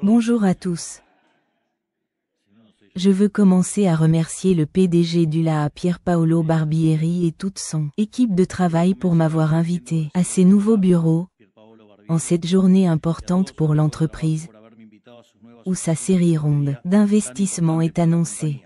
Bonjour à tous. Je veux commencer à remercier le PDG d'ULA, Pierpaolo Barbieri, et toute son équipe de travail pour m'avoir invité à ces nouveaux bureaux, en cette journée importante pour l'entreprise, où sa série ronde d'investissement est annoncée.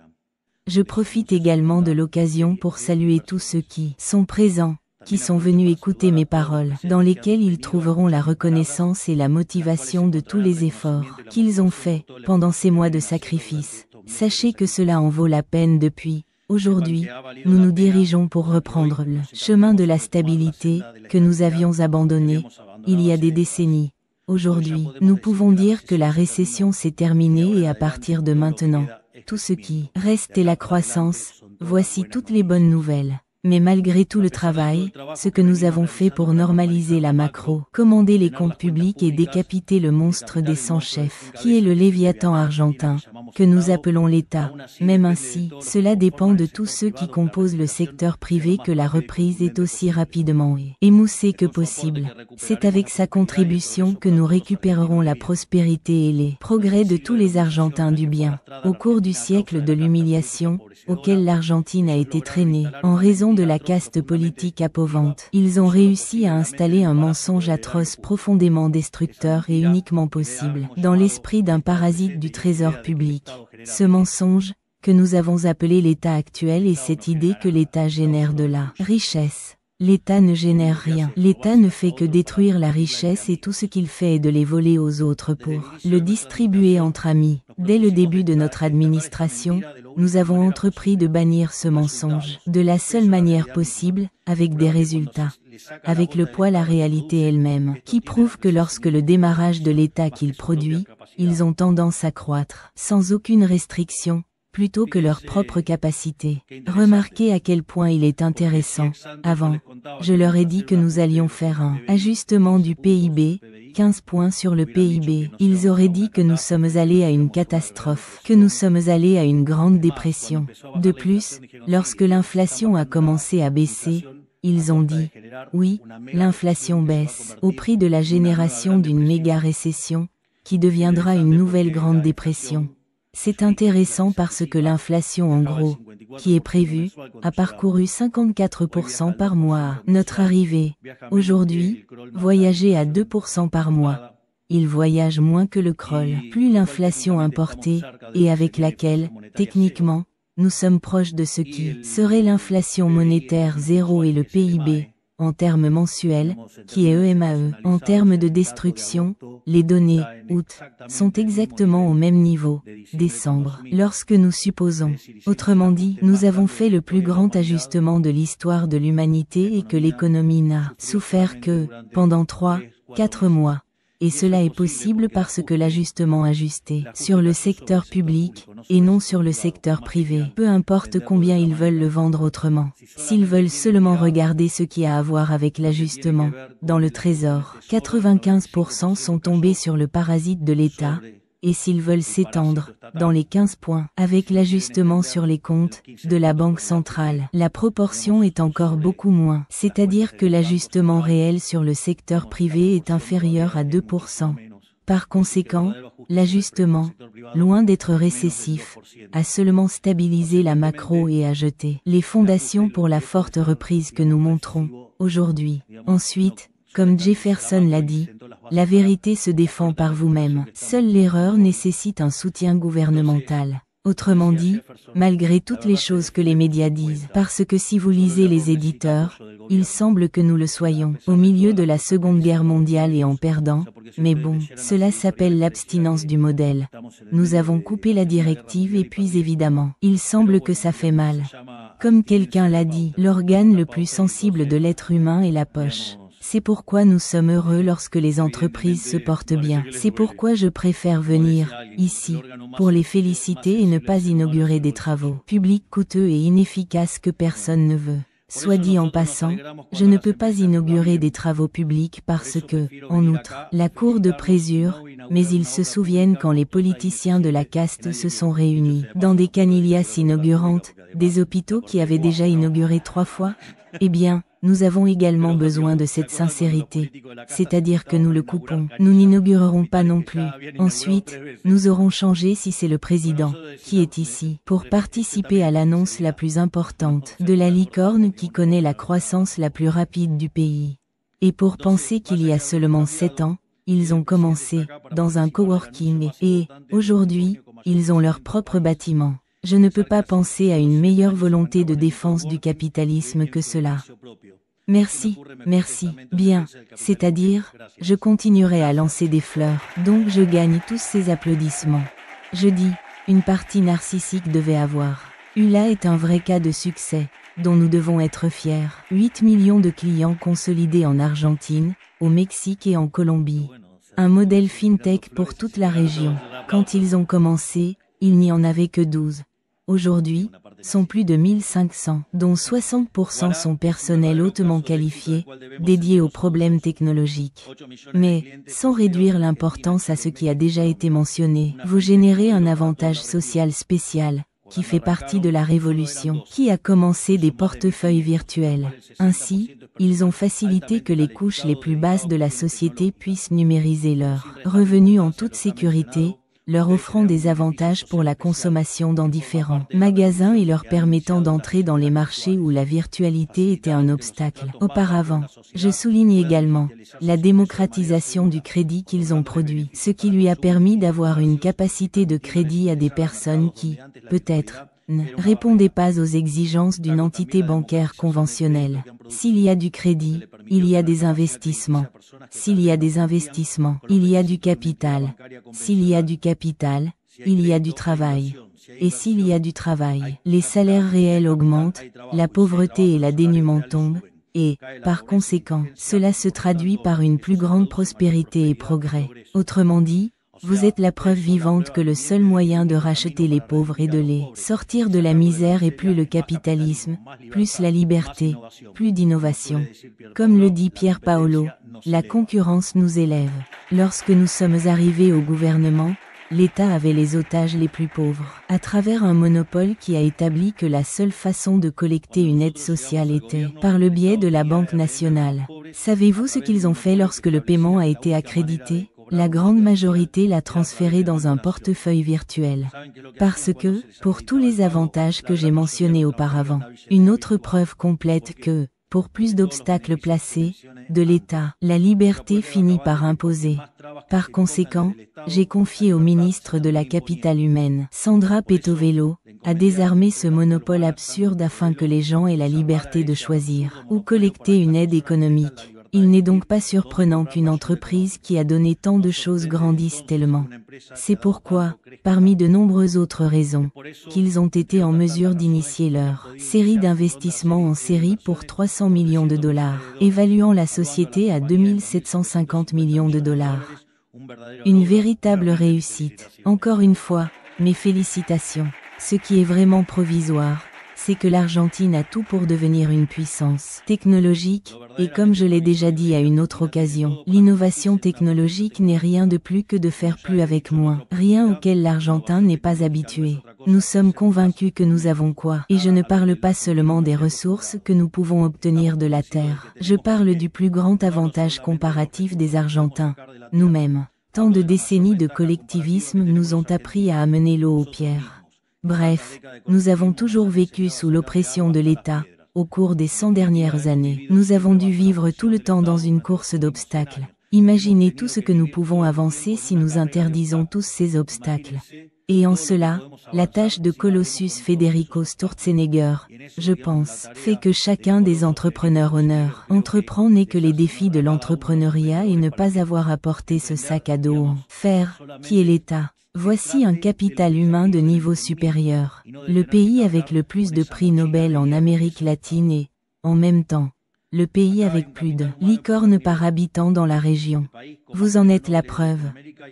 Je profite également de l'occasion pour saluer tous ceux qui sont présents, qui sont venus écouter mes paroles, dans lesquelles ils trouveront la reconnaissance et la motivation de tous les efforts qu'ils ont faits pendant ces mois de sacrifice. Sachez que cela en vaut la peine. Depuis aujourd'hui, nous nous dirigeons pour reprendre le chemin de la stabilité que nous avions abandonné il y a des décennies. Aujourd'hui, nous pouvons dire que la récession s'est terminée et à partir de maintenant, tout ce qui reste est la croissance. Voici toutes les bonnes nouvelles. Mais malgré tout le travail, ce que nous avons fait pour normaliser la macro, commander les comptes publics et décapiter le monstre des 100 chefs, qui est le Léviathan argentin, que nous appelons l'État, même ainsi, cela dépend de tous ceux qui composent le secteur privé que la reprise est aussi rapidement émoussée que possible. C'est avec sa contribution que nous récupérerons la prospérité et les progrès de tous les Argentins du bien. Au cours du siècle de l'humiliation, auquel l'Argentine a été traînée, en raison de la caste politique appauvante, ils ont réussi à installer un mensonge atroce profondément destructeur et uniquement possible, dans l'esprit d'un parasite du trésor public. Ce mensonge, que nous avons appelé l'État actuel, est cette idée que l'État génère de la richesse. L'État ne génère rien. L'État ne fait que détruire la richesse et tout ce qu'il fait est de les voler aux autres pour le distribuer entre amis. Dès le début de notre administration, nous avons entrepris de bannir ce mensonge, de la seule manière possible, avec des résultats. Avec le poids la réalité elle-même, qui prouve que lorsque le démarrage de l'État qu'il produit, ils ont tendance à croître, sans aucune restriction, plutôt que leur propre capacité. Remarquez à quel point il est intéressant. Avant, je leur ai dit que nous allions faire un ajustement du PIB, 15 points sur le PIB. Ils auraient dit que nous sommes allés à une catastrophe, que nous sommes allés à une grande dépression. De plus, lorsque l'inflation a commencé à baisser, ils ont dit, oui, l'inflation baisse, au prix de la génération d'une méga récession, qui deviendra une nouvelle grande dépression. C'est intéressant parce que l'inflation en gros, qui est prévue, a parcouru 54% par mois à notre arrivée. Aujourd'hui, voyager à 2% par mois. Il voyage moins que le crawl. Plus l'inflation importée, et avec laquelle, techniquement, nous sommes proches de ce qui serait l'inflation monétaire zéro et le PIB, en termes mensuels, qui est EMAE. En termes de destruction, les données, août, sont exactement au même niveau, décembre, lorsque nous supposons. Autrement dit, nous avons fait le plus grand ajustement de l'histoire de l'humanité et que l'économie n'a souffert que, pendant 3-4 mois. Et cela est possible parce que l'ajustement ajusté sur le secteur public, et non sur le secteur privé. Peu importe combien ils veulent le vendre autrement. S'ils veulent seulement regarder ce qui a à voir avec l'ajustement, dans le trésor, 95% sont tombés sur le parasite de l'État, et s'ils veulent s'étendre, dans les 15 points, avec l'ajustement sur les comptes, de la Banque centrale, la proportion est encore beaucoup moins. C'est-à-dire que l'ajustement réel sur le secteur privé est inférieur à 2%. Par conséquent, l'ajustement, loin d'être récessif, a seulement stabilisé la macro et a jeté les fondations pour la forte reprise que nous montrons aujourd'hui. Ensuite, comme Jefferson l'a dit, la vérité se défend par vous-même. Seule l'erreur nécessite un soutien gouvernemental. Autrement dit, malgré toutes les choses que les médias disent, parce que si vous lisez les éditeurs, il semble que nous le soyons, au milieu de la Seconde Guerre mondiale et en perdant, mais bon, cela s'appelle l'abstinence du modèle. Nous avons coupé la directive et puis évidemment, il semble que ça fait mal. Comme quelqu'un l'a dit, l'organe le plus sensible de l'être humain est la poche. C'est pourquoi nous sommes heureux lorsque les entreprises se portent bien. C'est pourquoi je préfère venir, ici, pour les féliciter et ne pas inaugurer des travaux publics coûteux et inefficaces que personne ne veut. Soit dit en passant, je ne peux pas inaugurer des travaux publics parce que, en outre, la cour de présure, mais ils se souviennent quand les politiciens de la caste se sont réunis dans des canilias inaugurantes, des hôpitaux qui avaient déjà inauguré 3 fois? Eh bien, nous avons également besoin de cette sincérité. C'est-à-dire que nous le coupons. Nous n'inaugurerons pas non plus. Ensuite, nous aurons changé si c'est le président, qui est ici, pour participer à l'annonce la plus importante de la licorne qui connaît la croissance la plus rapide du pays. Et pour penser qu'il y a seulement 7 ans, ils ont commencé, dans un coworking et, aujourd'hui, ils ont leur propre bâtiment. Je ne peux pas penser à une meilleure volonté de défense du capitalisme que cela. Merci, merci, bien, c'est-à-dire, je continuerai à lancer des fleurs, donc je gagne tous ces applaudissements. Je dis, une partie narcissique devait avoir. ULA est un vrai cas de succès, dont nous devons être fiers. 8 millions de clients consolidés en Argentine, au Mexique et en Colombie. Un modèle fintech pour toute la région. Quand ils ont commencé, il n'y en avait que 12. Aujourd'hui, sont plus de 1500, dont 60% sont personnels hautement qualifiés, dédiés aux problèmes technologiques. Mais, sans réduire l'importance à ce qui a déjà été mentionné, vous générez un avantage social spécial, qui fait partie de la révolution, qui a commencé des portefeuilles virtuels. Ainsi, ils ont facilité que les couches les plus basses de la société puissent numériser leurs revenus en toute sécurité, leur offrant des avantages pour la consommation dans différents magasins et leur permettant d'entrer dans les marchés où la virtualité était un obstacle. Auparavant, je souligne également la démocratisation du crédit qu'ils ont produit, ce qui lui a permis d'avoir une capacité de crédit à des personnes qui, peut-être, ne répondaient pas aux exigences d'une entité bancaire conventionnelle. S'il y a du crédit, il y a des investissements. S'il y a des investissements, il y a du capital. S'il y a du capital, il y a du travail. Et s'il y a du travail, les salaires réels augmentent, la pauvreté et la dénuement tombent, et, par conséquent, cela se traduit par une plus grande prospérité et progrès. Autrement dit, vous êtes la preuve vivante que le seul moyen de racheter les pauvres et de les sortir de la misère est plus le capitalisme, plus la liberté, plus d'innovation. Comme le dit Pier Paolo, la concurrence nous élève. Lorsque nous sommes arrivés au gouvernement, l'État avait les otages les plus pauvres, à travers un monopole qui a établi que la seule façon de collecter une aide sociale était par le biais de la Banque nationale. Savez-vous ce qu'ils ont fait lorsque le paiement a été accrédité ? La grande majorité l'a transféré dans un portefeuille virtuel. Parce que, pour tous les avantages que j'ai mentionnés auparavant, une autre preuve complète que, pour plus d'obstacles placés, de l'État, la liberté finit par imposer. Par conséquent, j'ai confié au ministre de la Capitale humaine, Sandra Petovello, à désarmer ce monopole absurde afin que les gens aient la liberté de choisir ou collecter une aide économique. Il n'est donc pas surprenant qu'une entreprise qui a donné tant de choses grandisse tellement. C'est pourquoi, parmi de nombreuses autres raisons, qu'ils ont été en mesure d'initier leur série d'investissements en série pour 300 millions de dollars, évaluant la société à 2750 millions de dollars. Une véritable réussite. Encore une fois, mes félicitations. Ce qui est vraiment provisoire, c'est que l'Argentine a tout pour devenir une puissance technologique, et comme je l'ai déjà dit à une autre occasion, l'innovation technologique n'est rien de plus que de faire plus avec moins, rien auquel l'Argentin n'est pas habitué. Nous sommes convaincus que nous avons quoi, et je ne parle pas seulement des ressources que nous pouvons obtenir de la terre, je parle du plus grand avantage comparatif des Argentins, nous-mêmes. Tant de décennies de collectivisme nous ont appris à amener l'eau aux pierres. Bref, nous avons toujours vécu sous l'oppression de l'État. Au cours des 100 dernières années, nous avons dû vivre tout le temps dans une course d'obstacles. Imaginez tout ce que nous pouvons avancer si nous interdisons tous ces obstacles. Et en cela, la tâche de Colossus Federico Sturzenegger, je pense, fait que chacun des entrepreneurs honneurs entreprend n'est que les défis de l'entrepreneuriat et ne pas avoir apporté ce sac à dos en fer, qui est l'État. Voici un capital humain de niveau supérieur, le pays avec le plus de prix Nobel en Amérique latine et, en même temps, le pays avec plus de licornes par habitant dans la région. Vous en êtes la preuve.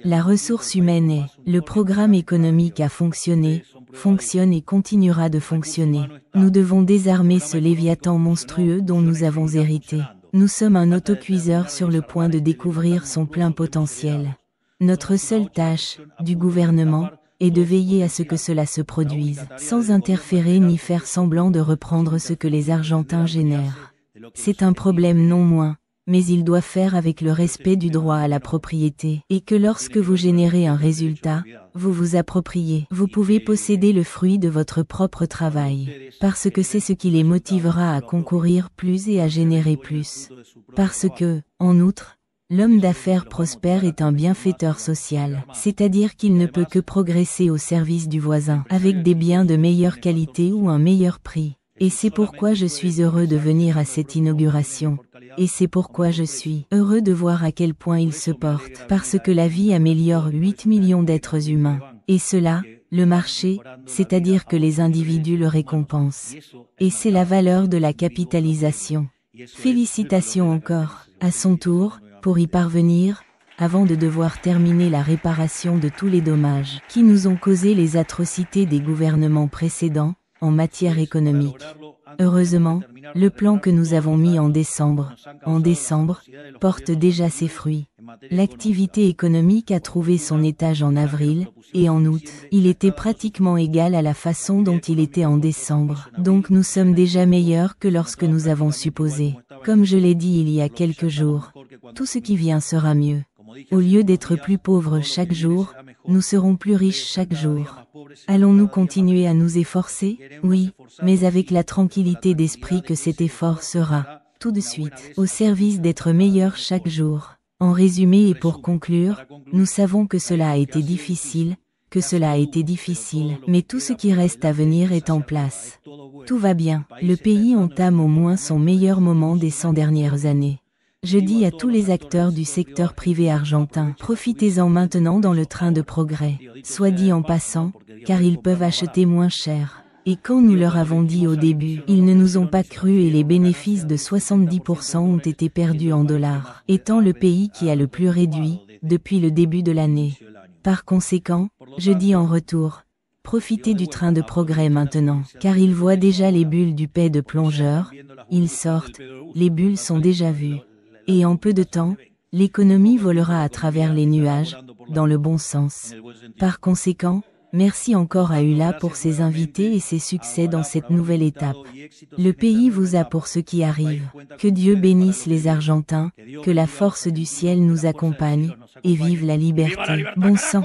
La ressource humaine et le programme économique a fonctionné, fonctionne et continuera de fonctionner. Nous devons désarmer ce léviathan monstrueux dont nous avons hérité. Nous sommes un autocuiseur sur le point de découvrir son plein potentiel. Notre seule tâche, du gouvernement, est de veiller à ce que cela se produise, sans interférer ni faire semblant de reprendre ce que les Argentins génèrent. c'est un problème non moins, mais il doit faire avec le respect du droit à la propriété, et que lorsque vous générez un résultat, vous vous appropriez. Vous pouvez posséder le fruit de votre propre travail, parce que c'est ce qui les motivera à concourir plus et à générer plus. Parce que, en outre, l'homme d'affaires prospère est un bienfaiteur social, c'est-à-dire qu'il ne peut que progresser au service du voisin, avec des biens de meilleure qualité ou un meilleur prix. Et c'est pourquoi je suis heureux de venir à cette inauguration. Et c'est pourquoi je suis heureux de voir à quel point il se porte, parce que la vie améliore 8 millions d'êtres humains. Et cela, le marché, c'est-à-dire que les individus le récompensent. Et c'est la valeur de la capitalisation. Félicitations encore, à son tour, pour y parvenir, avant de devoir terminer la réparation de tous les dommages qui nous ont causé les atrocités des gouvernements précédents, en matière économique. Heureusement, le plan que nous avons mis en décembre, porte déjà ses fruits. L'activité économique a trouvé son étage en avril, et en août, il était pratiquement égal à la façon dont il était en décembre. Donc nous sommes déjà meilleurs que lorsque nous avons supposé. Comme je l'ai dit il y a quelques jours, tout ce qui vient sera mieux. Au lieu d'être plus pauvres chaque jour, nous serons plus riches chaque jour. Allons-nous continuer à nous efforcer? Oui, mais avec la tranquillité d'esprit que cet effort sera, tout de suite, au service d'être meilleur chaque jour. En résumé et pour conclure, nous savons que cela a été difficile, mais tout ce qui reste à venir est en place. Tout va bien, le pays entame au moins son meilleur moment des 100 dernières années. Je dis à tous les acteurs du secteur privé argentin, profitez-en maintenant dans le train de progrès, soit dit en passant, car ils peuvent acheter moins cher. Et quand nous leur avons dit au début, ils ne nous ont pas cru et les bénéfices de 70% ont été perdus en dollars, étant le pays qui a le plus réduit, depuis le début de l'année. Par conséquent, je dis en retour, profitez du train de progrès maintenant, car ils voient déjà les bulles du paix de plongeur, ils sortent, les bulles sont déjà vues. Et en peu de temps, l'économie volera à travers les nuages, dans le bon sens. Par conséquent, merci encore à ULA pour ses invités et ses succès dans cette nouvelle étape. Le pays vous a pour ce qui arrive. Que Dieu bénisse les Argentins, que la force du ciel nous accompagne, et vive la liberté. Bon sang!